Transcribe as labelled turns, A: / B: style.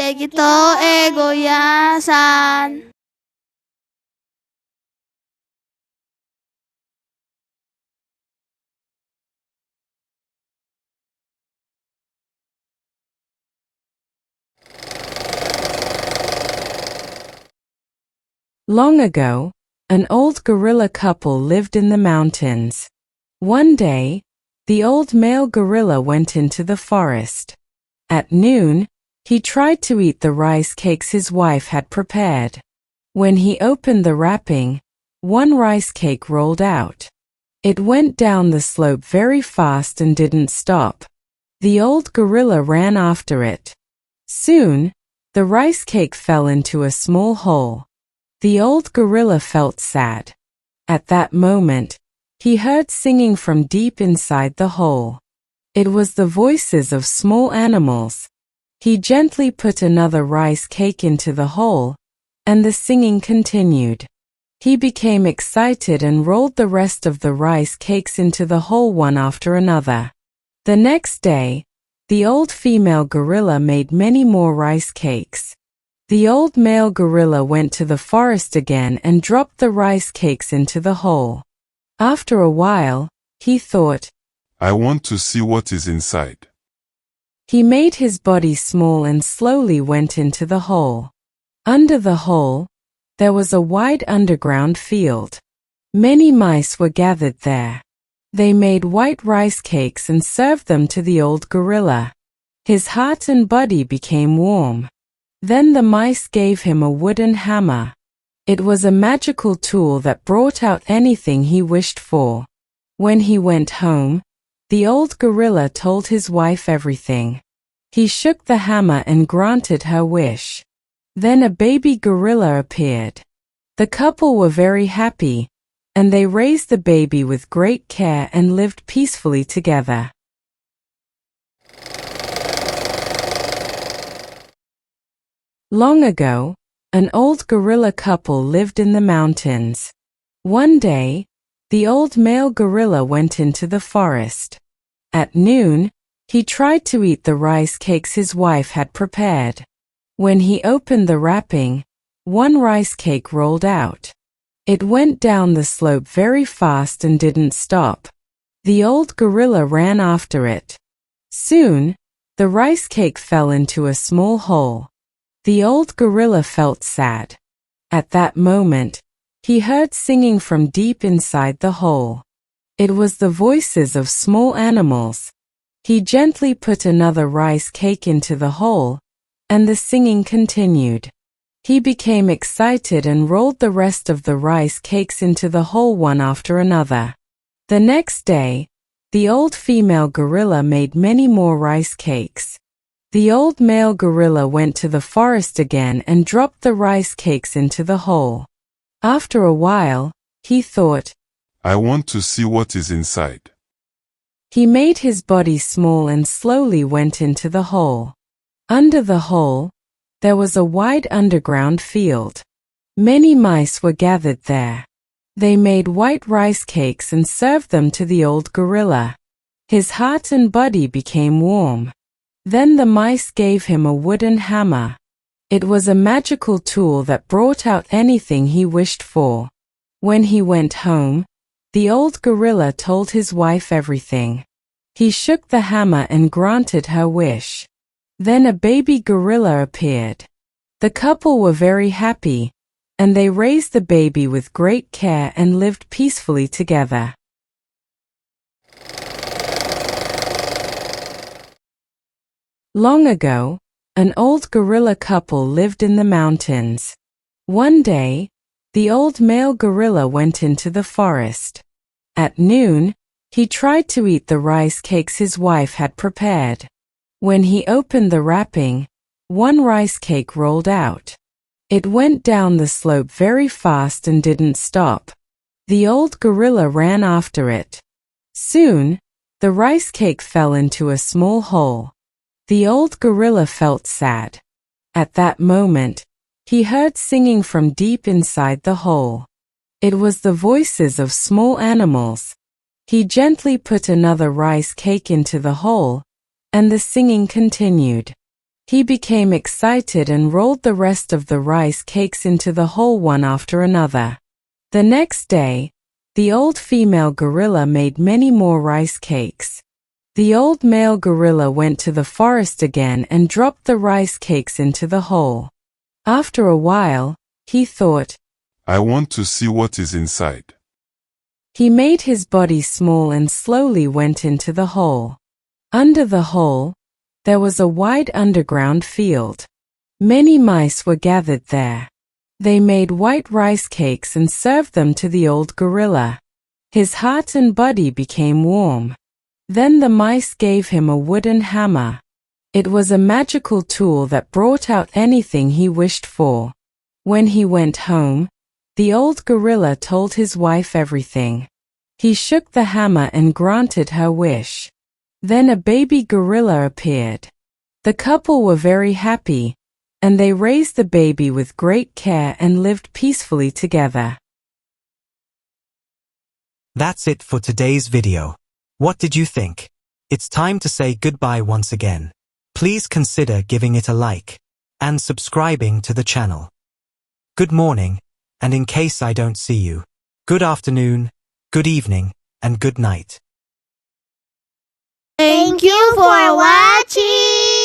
A: Ito goyasan.
B: Long ago, an old gorilla couple lived in the mountains. One day, the old male gorilla went into the forest. At noon, he tried to eat the rice cakes his wife had prepared. When he opened the wrapping, one rice cake rolled out. It went down the slope very fast and didn't stop. The old gorilla ran after it. Soon, the rice cake fell into a small hole. The old gorilla felt sad. At that moment, he heard singing from deep inside the hole. It was the voices of small animals. He gently put another rice cake into the hole, and the singing continued. He became excited and rolled the rest of the rice cakes into the hole one after another. The next day, the old female gorilla made many more rice cakes. The old male gorilla went to the forest again and dropped the rice cakes into the hole. After a while, he thought,
C: I want to see what is inside.
B: He made his body small and slowly went into the hole. Under the hole, there was a wide underground field. Many mice were gathered there. They made white rice cakes and served them to the old gorilla. His heart and body became warm. Then the mice gave him a wooden hammer. It was a magical tool that brought out anything he wished for. When he went home, the old gorilla told his wife everything. He shook the hammer and granted her wish. Then a baby gorilla appeared. The couple were very happy, and they raised the baby with great care and lived peacefully together. Long ago, an old gorilla couple lived in the mountains. One day, the old male gorilla went into the forest. At noon, he tried to eat the rice cakes his wife had prepared. When he opened the wrapping, one rice cake rolled out. It went down the slope very fast and didn't stop. The old gorilla ran after it. Soon, the rice cake fell into a small hole. The old gorilla felt sad. At that moment, he heard singing from deep inside the hole. It was the voices of small animals. He gently put another rice cake into the hole, and the singing continued. He became excited and rolled the rest of the rice cakes into the hole one after another. The next day, the old female gorilla made many more rice cakes. The old male gorilla went to the forest again and dropped the rice cakes into the hole. After a while, he thought,
C: I want to see what is inside.
B: He made his body small and slowly went into the hole. Under the hole, there was a wide underground field. Many mice were gathered there. They made white rice cakes and served them to the old gorilla. His heart and body became warm. Then the mice gave him a wooden hammer. It was a magical tool that brought out anything he wished for. When he went home, the old gorilla told his wife everything. He shook the hammer and granted her wish. Then a baby gorilla appeared. The couple were very happy, and they raised the baby with great care and lived peacefully together. Long ago, an old gorilla couple lived in the mountains. One day, the old male gorilla went into the forest. At noon, he tried to eat the rice cakes his wife had prepared. When he opened the wrapping, one rice cake rolled out. It went down the slope very fast and didn't stop. The old gorilla ran after it. Soon, the rice cake fell into a small hole. The old gorilla felt sad. At that moment, he heard singing from deep inside the hole. It was the voices of small animals. He gently put another rice cake into the hole, and the singing continued. He became excited and rolled the rest of the rice cakes into the hole one after another. The next day, the old female gorilla made many more rice cakes. The old male gorilla went to the forest again and dropped the rice cakes into the hole. After a while, he thought,
C: I want to see what is inside.
B: He made his body small and slowly went into the hole. Under the hole, there was a wide underground field. Many mice were gathered there. They made white rice cakes and served them to the old gorilla. His heart and body became warm. Then the mice gave him a wooden hammer. It was a magical tool that brought out anything he wished for. When he went home, the old gorilla told his wife everything. He shook the hammer and granted her wish. Then a baby gorilla appeared. The couple were very happy, and they raised the baby with great care and lived peacefully together.
A: That's it for today's video. What did you think? It's time to say goodbye once again. Please consider giving it a like and subscribing to the channel. Good morning, and in case I don't see you, good afternoon, good evening, and good night.
D: Thank you for watching.